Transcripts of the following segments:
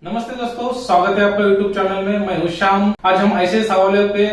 नमस्ते दोस्तों, स्वागत है आपका YouTube चैनल में। मैं हूं श्याम। आज हम ऐसे सवालों पे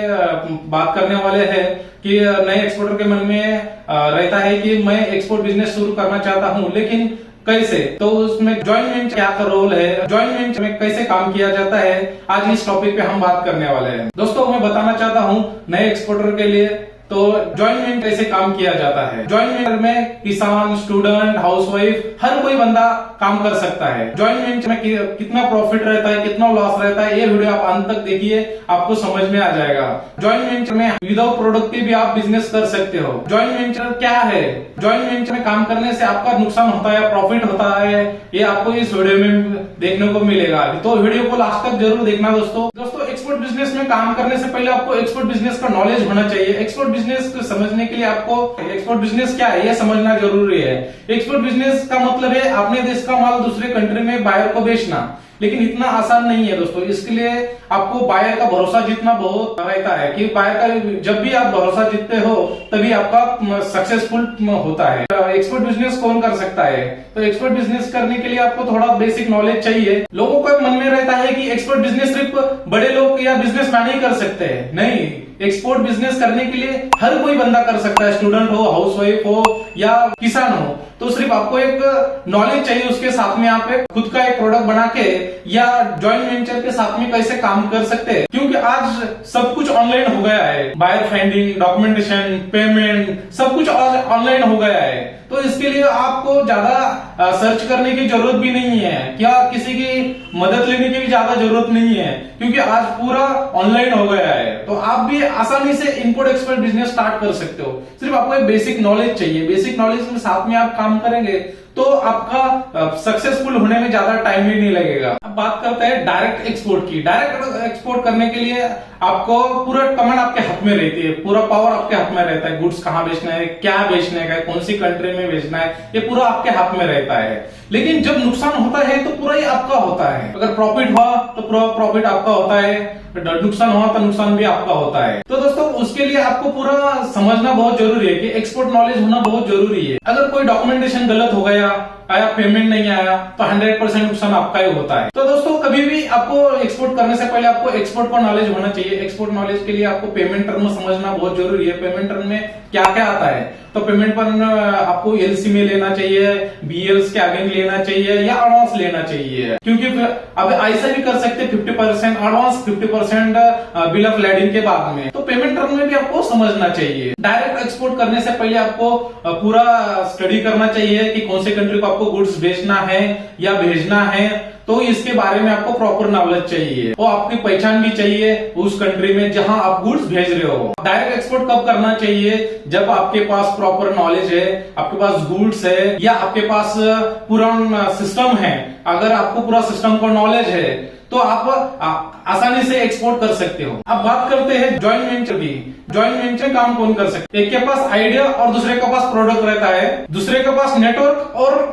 बात करने वाले हैं कि नए एक्सपोर्टर के मन में रहता है कि मैं एक्सपोर्ट बिजनेस शुरू करना चाहता हूं, लेकिन कैसे? तो उसमें जॉइंट वेंचर क्या का रोल है, जॉइंट वेंचर में कैसे काम किया जाता है, आज इस टॉपिक पे हम बात करने वाले हैं। दोस्तों, मैं बताना चाहता हूं नए एक्सपोर्टर के लिए तो जॉइंट वेंचर कैसे काम किया जाता है। जॉइंट वेंचर में किसान, स्टूडेंट, हाउसवाइफ, हर कोई बंदा काम कर सकता है। जॉइंट वेंचर में कितना प्रॉफिट रहता है, कितना लॉस रहता है, ये वीडियो आप अंत तक देखिए, आपको समझ में आ जाएगा। जॉइंट वेंचर में विदाउट प्रोडक्ट के भी आप बिजनेस कर सकते हो। जॉइंट वेंचर क्या है? जॉइंट वेंचर में काम करने से आपका नुकसान होता है, प्रॉफिट होता है, ये आपको इस वीडियो में देखने को मिलेगा। तो वीडियो को लास्ट तक जरूर देखना दोस्तों। एक्सपोर्ट बिजनेस में काम करने से पहले आपको एक्सपोर्ट बिजनेस का नॉलेज होना चाहिए। एक्सपोर्ट बिजनेस को समझने के लिए आपको एक्सपोर्ट बिजनेस क्या है, यह समझना जरूरी है। एक्सपोर्ट बिजनेस का मतलब है अपने देश का माल दूसरे कंट्री में बायर को बेचना, लेकिन इतना आसान नहीं है दोस्तों। इसके लिए आपको बायर का भरोसा जीतना बहुत रहता है कि बायर का जब भी आप भरोसा जीतते हो तभी आपका सक्सेसफुल होता है। एक्सपोर्ट बिजनेस कौन कर सकता है? तो एक्सपोर्ट बिजनेस करने के लिए आपको थोड़ा बेसिक नॉलेज चाहिए। लोगों को मन में रहता है कि एक्सपोर्ट बिजनेस सिर्फ बड़े लोग या बिजनेसमैन ही कर सकते हैं। नहीं, एक्सपोर्ट बिजनेस करने के लिए हर कोई बंदा कर सकता है। स्टूडेंट हो, हाउसवाइफ हो या किसान हो, तो सिर्फ आपको एक नॉलेज चाहिए। उसके साथ में आप खुद का एक प्रोडक्ट बना के या जॉइंट वेंचर के साथ में कैसे काम कर सकते हैं, क्योंकि आज सब कुछ ऑनलाइन हो गया है। बायर फाइंडिंग, डॉक्यूमेंटेशन, पेमेंट, सब कुछ ऑनलाइन हो गया है। तो इसके लिए आपको ज्यादा सर्च करने की जरूरत भी नहीं है, क्या किसी की मदद लेने की भी ज्यादा जरूरत नहीं है, क्योंकि आज पूरा ऑनलाइन हो गया है। तो आप भी आसानी से इंपोर्ट एक्सपोर्ट बिजनेस स्टार्ट कर सकते हो। सिर्फ आपको एक बेसिक नॉलेज चाहिए। बेसिक नॉलेज के साथ में आप काम करेंगे तो आपका सक्सेसफुल होने में ज्यादा टाइम भी नहीं लगेगा। अब बात करते हैं डायरेक्ट एक्सपोर्ट की। डायरेक्ट एक्सपोर्ट करने के लिए आपको पूरा कमांड आपके हाथ में रहती है, पूरा पावर आपके हाथ में रहता है। गुड्स कहाँ बेचना है, क्या बेचने का है, कौन सी कंट्री में बेचना है, ये पूरा आपके हाथ में रहता है। लेकिन जब नुकसान होता है तो पूरा ही आपका होता है। अगर प्रॉफिट हुआ तो पूरा प्रॉफिट आपका होता है, नुकसान हुआ तो नुकसान भी आपका होता है। तो दोस्तों, उसके लिए आपको पूरा समझना बहुत जरूरी है कि एक्सपोर्ट नॉलेज होना बहुत जरूरी है। अगर कोई डॉक्यूमेंटेशन गलत हो गया, पेमेंट नहीं आया, तो 100% नुकसान आपका ही होता है। तो दोस्तों, कभी भी आपको एक्सपोर्ट करने से पहले आपको एक्सपोर्ट का नॉलेज होना चाहिए। एक्सपोर्ट नॉलेज के लिए आपको पेमेंट टर्म समझना बहुत जरूरी है। पेमेंट टर्म में क्या क्या आता है, तो पेमेंट पर आपको एलसी में लेना चाहिए, बीएल्स के आगे लेना चाहिए या एडवांस लेना चाहिए, क्योंकि अब ऐसा भी कर सकते 50% एडवांस, 50% बिल ऑफ लैडिंग के बाद में। तो पेमेंट टर्म में भी आपको समझना चाहिए। डायरेक्ट एक्सपोर्ट करने से पहले आपको पूरा स्टडी करना चाहिए कि कौन से कंट्री को आपको गुड्स बेचना है या भेजना है। तो इसके बारे में आपको प्रॉपर नॉलेज चाहिए, वो आपकी पहचान भी चाहिए उस कंट्री में जहां आप गुड्स भेज रहे हो। डायरेक्ट एक्सपोर्ट कब करना चाहिए? जब आपके पास प्रॉपर नॉलेज है, आपके पास गुड्स है या आपके पास पूरा सिस्टम है। अगर आपको पूरा सिस्टम का नॉलेज है तो आप आसानी से एक्सपोर्ट कर सकते हो। अब बात करते हैं जॉइंट वेंचर की। जॉइंट वेंचर काम कौन कर सकते हैं? एक के पास आइडिया और दूसरे के पास प्रोडक्ट रहता है, दूसरे के पास नेटवर्क और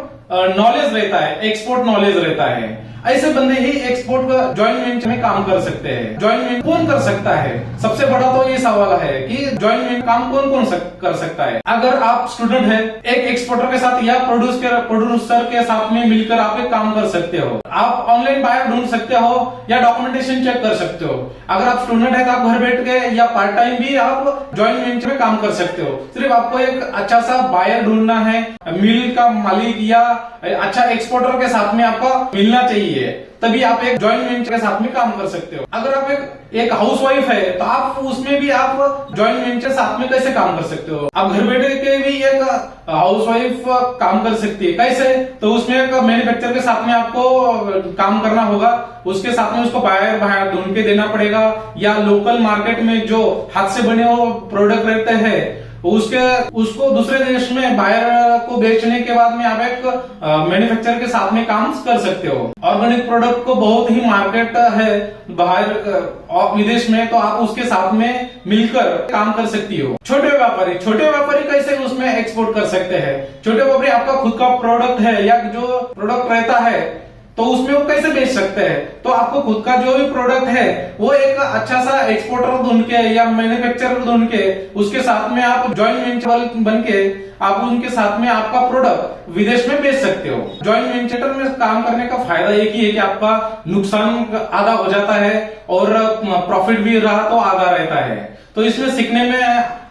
नॉलेज रहता है, एक्सपोर्ट नॉलेज रहता है। ऐसे बंदे ही एक्सपोर्ट का जॉइंट वेंचर में काम कर सकते हैं। जॉइंट वेंचर कौन कर सकता है? सबसे बड़ा तो ये सवाल है कि जॉइंट वेंचर काम कौन कौन कर सकता है। अगर आप स्टूडेंट है, एक एक्सपोर्टर के साथ या प्रोड्यूसर के साथ में मिलकर आप एक काम कर सकते हो। आप ऑनलाइन बायर ढूंढ सकते हो या डॉक्यूमेंटेशन चेक कर सकते हो। अगर आप स्टूडेंट है तो आप घर बैठ के या पार्ट टाइम भी आप जॉइंट वेंचर में काम कर सकते हो। सिर्फ आपको एक अच्छा सा बायर ढूंढना है, मिल का मालिक या अच्छा एक्सपोर्टर के साथ में आपका मिलना चाहिए, तभी आप एक जॉइंट वेंचर के साथ में काम कर सकते हो। अगर आप एक हाउसवाइफ है तो आप उसमें भी आप जॉइंट वेंचर साथ में कैसे काम कर सकते हो? आप घर बैठे के भी एक हाउसवाइफ काम कर सकती है। कैसे? तो उसमें एक मैन्युफैक्चर के साथ में आपको काम करना होगा, उसके साथ में उसको बाहर ढूंढ के देना पड़ेगा, या लोकल मार्केट में जो हाथ से बने हुए प्रोडक्ट रहते हैं उसको दूसरे देश में बायर को बेचने के बाद में आप एक मैन्युफैक्चरर के साथ में काम कर सकते हो। ऑर्गेनिक प्रोडक्ट को बहुत ही मार्केट है बाहर विदेश में, तो आप उसके साथ में मिलकर काम कर सकती हो। छोटे व्यापारी कैसे उसमें एक्सपोर्ट कर सकते हैं? छोटे व्यापारी आपका खुद का प्रोडक्ट है या जो प्रोडक्ट रहता है तो उसमें वो कैसे बेच सकते हैं? तो आपको खुद का जो भी प्रोडक्ट है वो एक अच्छा सा एक्सपोर्टर ढूंढ के या मैन्युफैक्चरर ढूंढ के उसके साथ में आप ज्वाइंट वेंचर बन के आप उनके साथ में आपका प्रोडक्ट विदेश में बेच सकते हो। ज्वाइंट वेंचर में काम करने का फायदा एक ही है कि आपका नुकसान आधा हो जाता है और प्रॉफिट भी रहा तो आधा रहता है। तो इसमें सीखने में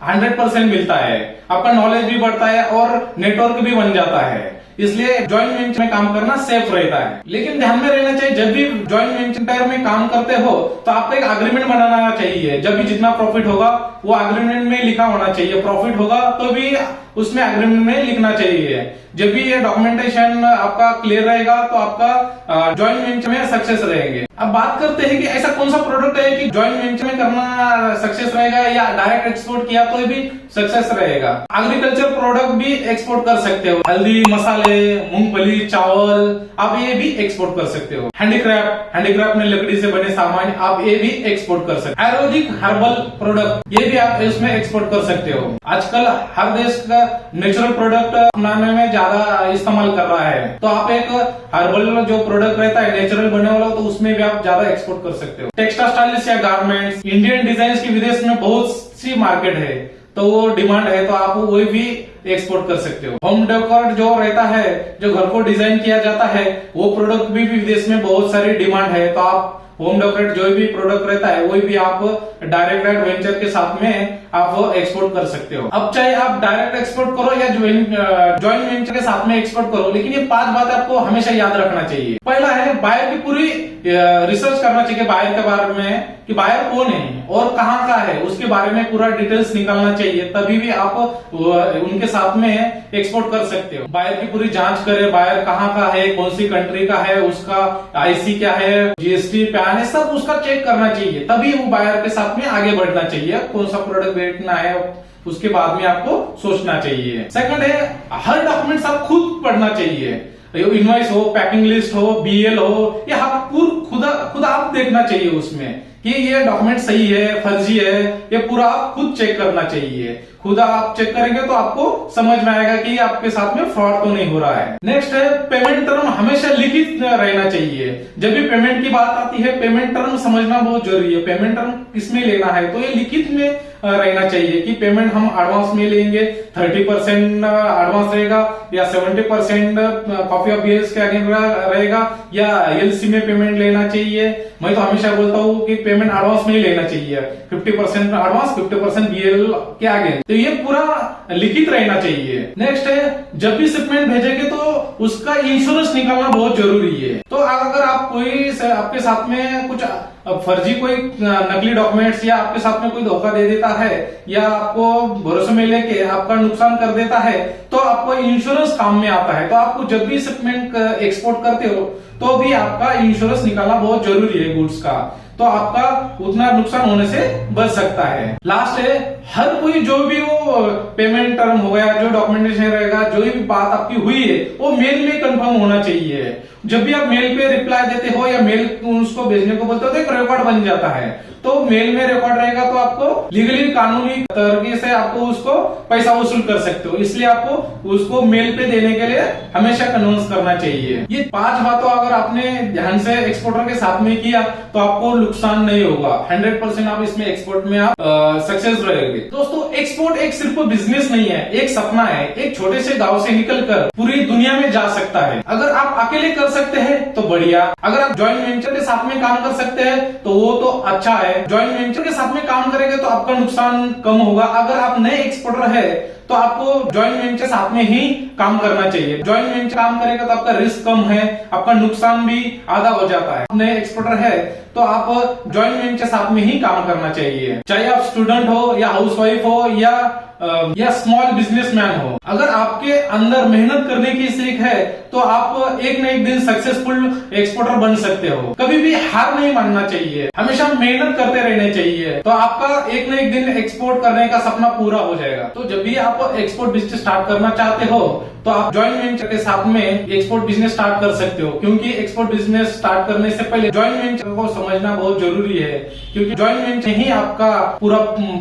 100% मिलता है, आपका नॉलेज भी बढ़ता है और नेटवर्क भी बन जाता है। इसलिए ज्वाइंट वेंचर में काम करना सेफ रहता है। लेकिन ध्यान में रहना चाहिए, जब भी ज्वाइंट वेंचर में काम करते हो तो आपको एक अग्रीमेंट बनाना चाहिए। जब भी जितना प्रॉफिट होगा वो अग्रीमेंट में लिखा होना चाहिए। प्रॉफिट होगा तो भी उसमें अग्रीमेंट में लिखना चाहिए। जब भी ये डॉक्यूमेंटेशन आपका क्लियर रहेगा तो आपका ज्वाइंट वेंचर में सक्सेस रहेंगे। अब बात करते हैं कि ऐसा कौन सा प्रोडक्ट है कि ज्वाइंट वेंचर में करना सक्सेस रहेगा या डायरेक्ट एक्सपोर्ट किया तो भी सक्सेस रहेगा। एग्रीकल्चर प्रोडक्ट भी एक्सपोर्ट कर सकते हो, हल्दी, मसाले, मूंगफली, चावल, आप ये भी एक्सपोर्ट कर सकते हो। हैंडीक्राफ्ट में लकड़ी से बने सामान आप ये भी एक्सपोर्ट कर सकते हो। आयुर्वेदिक हर्बल प्रोडक्ट ये भी आप इसमें एक्सपोर्ट कर सकते हो। आजकल हर देश का नेचुरल प्रोडक्ट अपनाने में ज्यादा इस्तेमाल कर रहा है, तो आप एक हर्बल जो प्रोडक्ट रहता है नेचुरल बने वाला तो उसमें भी आप ज्यादा एक्सपोर्ट कर सकते हो। टेक्सटाइल स्टाइलिश या गारमेंट्स, इंडियन डिजाइन की विदेश में बहुत सी मार्केट है तो वो डिमांड है तो आप वो भी एक्सपोर्ट कर सकते हो। होम डेकोर जो रहता है, जो घर को डिजाइन किया जाता है, वो प्रोडक्ट भी विदेश में बहुत सारी डिमांड है तो आप होम डेकोरेट जो भी प्रोडक्ट रहता है वो भी आप डायरेक्ट वेंचर के साथ में आप एक्सपोर्ट कर सकते हो। अब चाहे आप डायरेक्ट एक्सपोर्ट करो या ज्वाइंट वेंचर के साथ में एक्सपोर्ट करो, लेकिन ये 5 बातें आपको हमेशा याद रखना चाहिए। पहला है बायर की पूरी रिसर्च करना चाहिए बायर के बारे में कि बायर कौन है और कहाँ का है, उसके बारे में पूरा डिटेल्स निकालना चाहिए, तभी भी आप उनके साथ में एक्सपोर्ट कर सकते हो। बायर की पूरी जांच करें, बायर कहाँ का है, कौन सी कंट्री का है, उसका आईसी क्या है, जीएसटी पैन है, सब उसका चेक करना चाहिए, तभी वो बायर के साथ में आगे बढ़ना चाहिए। कौन सा प्रोडक्ट बेचना है उसके बाद में आपको सोचना चाहिए। सेकंड है हर डॉक्यूमेंट्स आप खुद पढ़ना चाहिए, इनवॉइस हो, पैकिंग लिस्ट हो, बीएल हो, या आप खुद आप देखना चाहिए उसमें कि ये डॉक्यूमेंट सही है, फर्जी है, ये पूरा आप खुद चेक करना चाहिए। खुद आप चेक करेंगे तो आपको समझ में आएगा कि आपके साथ में फ्रॉड तो नहीं हो रहा है। नेक्स्ट है पेमेंट टर्म हमेशा लिखित रहना चाहिए। जब भी पेमेंट की बात आती है पेमेंट टर्म समझना बहुत जरूरी है। पेमेंट टर्म किसमें लेना है तो ये लिखित में रहना चाहिए कि पेमेंट हम एडवांस में लेंगे, 30% एडवांस रहेगा या 70% कॉपी ऑफ बिल्स के आगे रहेगा या एलसी में पेमेंट लेना चाहिए। मैं तो हमेशा बोलता हूँ कि पेमेंट एडवांस में ही लेना चाहिए, 50% एडवांस, 50% बीएल के आगे। तो ये पूरा लिखित रहना चाहिए। नेक्स्ट है जब भी शिपमेंट भेजेंगे तो उसका इंश्योरेंस निकालना बहुत जरूरी है। तो अगर आप कोई आपके साथ में कुछ फर्जी कोई नकली डॉक्यूमेंट्स या आपके साथ में कोई धोखा दे देता है या आपको भरोसे में लेके आपका नुकसान कर देता है तो आपको इंश्योरेंस काम में आता है। तो आपको जब भी शिपमेंट एक्सपोर्ट करते हो तो भी आपका इंश्योरेंस निकालना बहुत जरूरी है गुड्स का, तो आपका उतना नुकसान होने से बच सकता है। लास्ट है हर कोई जो भी वो पेमेंट टर्म हो गया, जो डॉक्यूमेंटेशन रहेगा, जो भी बात आपकी हुई है वो मेल में कंफर्म होना चाहिए। जब भी आप मेल पे रिप्लाई देते हो या मेल उसको भेजने को बोलते हो तो एक रिकॉर्ड बन जाता है। तो मेल में रिकॉर्ड रहेगा तो आपको लीगली कानूनी तरीके से आपको उसको पैसा वसूल कर सकते हो, इसलिए आपको उसको मेल पे देने के लिए हमेशा कन्विंस करना चाहिए। ये 5 बातों अगर आपने ध्यान से एक्सपोर्टर के साथ में किया तो आपको नुकसान नहीं होगा, 100% आप इसमें एक्सपोर्ट में आप सक्सेस रहेंगे। दोस्तों एक्सपोर्ट एक सिर्फ बिजनेस नहीं है, एक सपना है। एक छोटे से गांव से निकलकर पूरी दुनिया में जा सकता है। अगर आप अकेले कर सकते हैं तो बढ़िया, अगर आप ज्वाइंट वेंचर के साथ में काम कर सकते हैं तो वो तो अच्छा है। ज्वाइंट वेंचर के साथ में काम करेंगे तो आपका नुकसान कम होगा। अगर आप नए एक्सपोर्टर है तो आपको ज्वाइंट वेंचर साथ में ही काम करना चाहिए। ज्वाइंट वेंचर काम करेगा तो आपका रिस्क कम है, आपका नुकसान भी आधा हो जाता है। नए एक्सपोर्टर है तो आप ज्वाइंट वेंचर साथ में ही काम करना चाहिए, चाहे आप स्टूडेंट हो या हाउसवाइफ हो या स्मॉल बिजनेसमैन हो। अगर आपके अंदर मेहनत करने की सीख है तो आप एक न एक दिन सक्सेसफुल एक्सपोर्टर बन सकते हो। कभी भी हार नहीं मानना चाहिए, हमेशा मेहनत करते रहने चाहिए, तो आपका एक न एक दिन एक्सपोर्ट करने का सपना पूरा हो जाएगा। तो जब भी आप एक्सपोर्ट बिजनेस स्टार्ट करना चाहते हो तो आप ज्वाइंट वेंचर के साथ में एक्सपोर्ट बिजनेस स्टार्ट कर सकते हो, क्योंकि एक्सपोर्ट बिजनेस स्टार्ट करने से पहले ज्वाइंट वेंचर को समझना बहुत जरूरी है, क्योंकि ज्वाइंट वेंचर ही आपका पूरा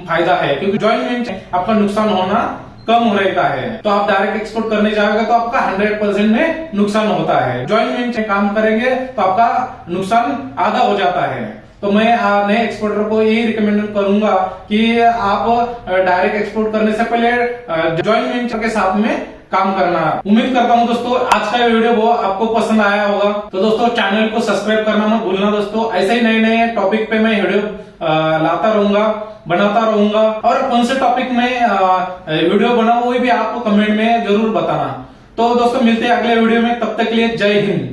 फायदा है। क्योंकि ज्वाइंट वेंचर आपका नुकसान होना कम हो रहता है। तो आप डायरेक्ट एक्सपोर्ट करने जाओगे तो आपका 100% में नुकसान होता है। ज्वाइंट वेंचर काम करेंगे तो आपका नुकसान आधा हो जाता है। तो मैं नए एक्सपोर्टर को यही रिकमेंड करूंगा कि आप डायरेक्ट एक्सपोर्ट करने से पहले ज्वाइंट वेंचर के साथ में काम करना। उम्मीद करता हूं दोस्तों आज का वीडियो वो आपको पसंद आया होगा। तो दोस्तों चैनल को सब्सक्राइब करना मत भूलना दोस्तों। ऐसे ही नए नए टॉपिक पे मैं वीडियो लाता रहूंगा, बनाता रहूंगा। और कौन से टॉपिक में वीडियो बनाऊं वो भी आपको कमेंट में जरूर बताना। तो दोस्तों मिलते हैं अगले वीडियो में, तब तक के लिए जय हिंद।